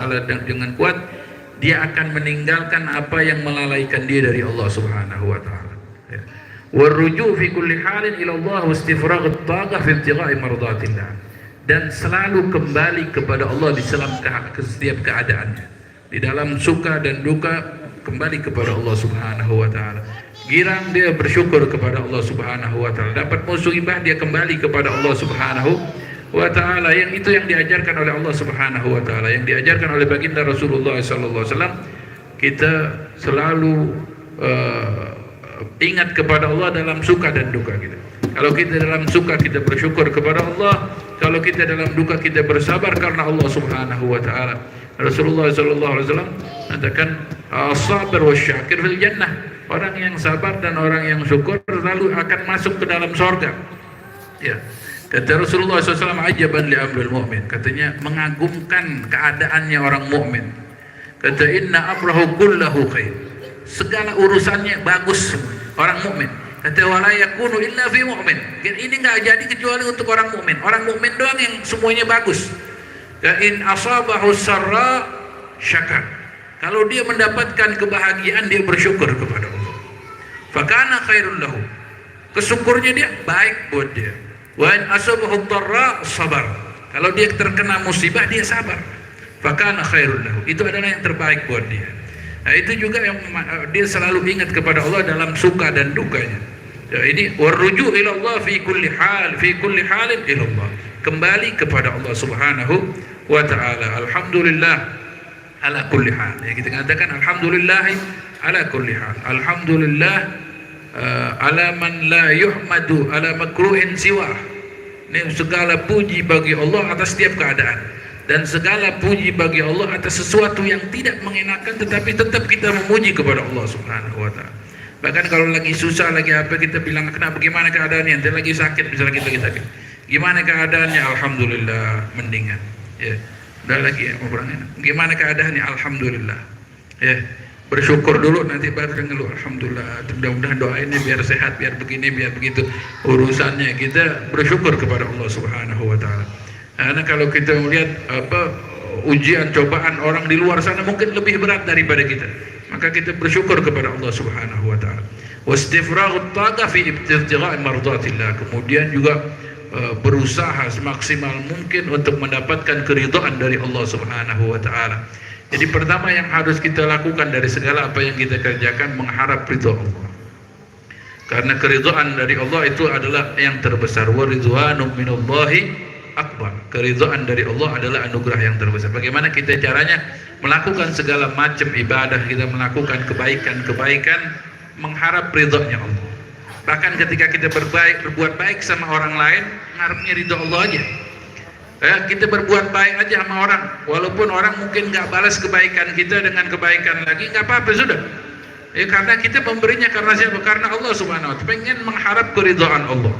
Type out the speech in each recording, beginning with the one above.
dengan kuat, dia akan meninggalkan apa yang melalaikan dia dari Allah Subhanahu wa taala. Ya. Warruju' fi kulli halin ila Allah wastifragh at-taghah fi ibtigha'i mardatillah. Dan selalu kembali kepada Allah di setiap keadaannya. Di dalam suka dan duka kembali kepada Allah Subhanahu wa taala. Girang dia bersyukur kepada Allah Subhanahu wa taala. Dapat musibah dia kembali kepada Allah Subhanahu wa ta'ala, yang itu yang diajarkan oleh Allah Subhanahu wa ta'ala, yang diajarkan oleh baginda Rasulullah sallallahu alaihi wasallam. Kita selalu ingat kepada Allah dalam suka dan duka kita. Kalau kita dalam suka kita bersyukur kepada Allah, kalau kita dalam duka kita bersabar karena Allah Subhanahu wa ta'ala. Rasulullah sallallahu alaihi wasallam katakan as-sabir wasyakir fil jannah. Orang yang sabar dan orang yang syukur selalu akan masuk ke dalam surga. Ya. Kata Rasulullah SAW, ajaban li amril mu'min. Katanya mengagumkan keadaannya orang mukmin. Kata inna amrahu kullahu khair. Segala urusannya bagus orang mukmin. Kata wala yakunu illa fi mu'min. Ini enggak jadi kecuali untuk orang mukmin. Orang mukmin doang yang semuanya bagus. In asabahu sarra syakar. Kalau dia mendapatkan kebahagiaan dia bersyukur kepada Allah. Fakana khairul lahu. Kesyukurnya dia baik buat dia. Wa in asabahu dharra sabar. Kalau dia terkena musibah dia sabar. Fakana khairul lahu. Itu adalah yang terbaik buat dia. Nah, itu juga yang dia selalu ingat kepada Allah dalam suka dan dukanya. Ya, ini warruju' ila Allah fi kulli halin ila Allah. Kembali kepada Allah Subhanahu wa taala. Alhamdulillah ala kulli hal. Ya, kita katakan alhamdulillah ala kulli hal. Alhamdulillah ala man la yuhmadu ala makruhin siwah. Ini segala puji bagi Allah atas setiap keadaan, dan segala puji bagi Allah atas sesuatu yang tidak mengenakan, tetapi tetap kita memuji kepada Allah Subhanahu wa taala. Bahkan kalau lagi susah, lagi apa, kita bilang kenapa, bagaimana keadaannya, nanti lagi sakit, misalnya kita lagi sakit, gimana keadaannya, alhamdulillah mendingan, ya udah lagi ya, gimana keadaannya, alhamdulillah, ya bersyukur dulu, nanti baru ngeluh alhamdulillah, mudah-mudahan doainnya biar sehat, biar begini, biar begitu urusannya. Kita bersyukur kepada Allah Subhanahu wa taala. Karena kalau kita melihat ujian cobaan orang di luar sana mungkin lebih berat daripada kita, maka kita bersyukur kepada Allah Subhanahu wa taala. Wastifraghut taqa fi ibtigha'i mardatillah. Kemudian juga berusaha semaksimal mungkin untuk mendapatkan keridhaan dari Allah Subhanahu wa taala. Jadi pertama yang harus kita lakukan dari segala apa yang kita kerjakan, mengharap ridha Allah. Karena keridhaan dari Allah itu adalah yang terbesar. Wa ridwanun minallahi akbar. Keridhaan dari Allah adalah anugerah yang terbesar. Bagaimana kita caranya melakukan segala macam ibadah, kita melakukan kebaikan-kebaikan mengharap ridhanya Allah. Bahkan ketika kita berbuat baik sama orang lain, mengharapnya ridha Allah aja. Kita berbuat baik aja sama orang, walaupun orang mungkin nggak balas kebaikan kita dengan kebaikan lagi, nggak apa-apa, sudah. Ya, karena kita memberinya karena siapa? Karena Allah Subhanahu wa taala. Pengen mengharap keridhaan Allah.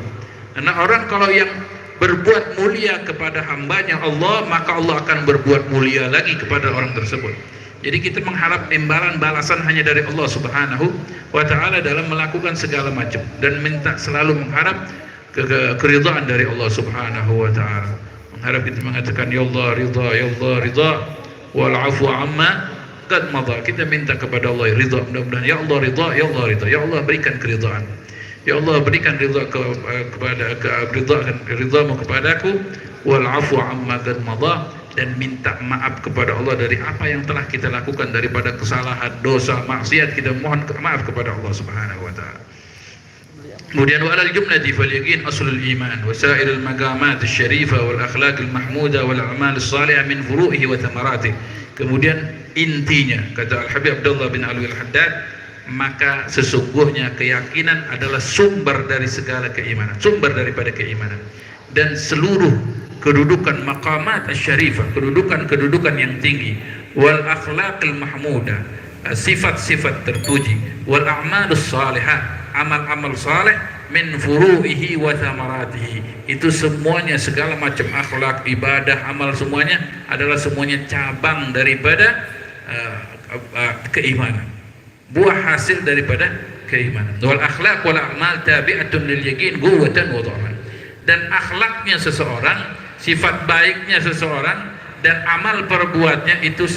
Karena orang kalau yang berbuat mulia kepada hambanya Allah, maka Allah akan berbuat mulia lagi kepada orang tersebut. Jadi kita mengharap imbalan balasan hanya dari Allah Subhanahu wa taala dalam melakukan segala macam, dan minta selalu mengharap keridhaan dari Allah Subhanahu wa taala. Harap kita mengatakan ya Allah ridha wal afwa amma qad madha. Kita minta kepada Allah ridha, mudah-mudahan ya Allah ridha, ya Allah ridha, ya Allah berikan keridhaan, ya Allah berikan ridha ridhamu kepadaku, wal afwa amma qad madha, dan minta maaf kepada Allah dari apa yang telah kita lakukan daripada kesalahan, dosa, maksiat. Kita mohon maaf kepada Allah Subhanahu wa taala. Kemudian wa alal jumlati fal yaqin aslul iman wa sa'irul maqamat asy-syarifah wal akhlaqil mahmudah wal a'mal as-salihah min furu'ihi wa thamaratihi. Kemudian intinya, kata Al-Habib Abdullah bin Alwi Al-Haddad, maka sesungguhnya keyakinan adalah sumber dari segala keimanan, sumber daripada keimanan, dan seluruh kedudukan maqamat asy-syarifah, kedudukan yang tinggi, wal akhlaqil mahmudah, sifat-sifat terpuji, wal a'malus salihah, amal-amal saleh, min furu'ihi wa thamaratihi. Itu semuanya, segala macam akhlak, ibadah, amal, semuanya adalah semuanya cabang daripada keimanan, buah hasil daripada keimanan. Wal akhlaq wal a'mal tabi'atun lil yaqin quwwatan wa dha'fan. Dan akhlaknya seseorang, sifat baiknya seseorang dan amal perbuatnya itu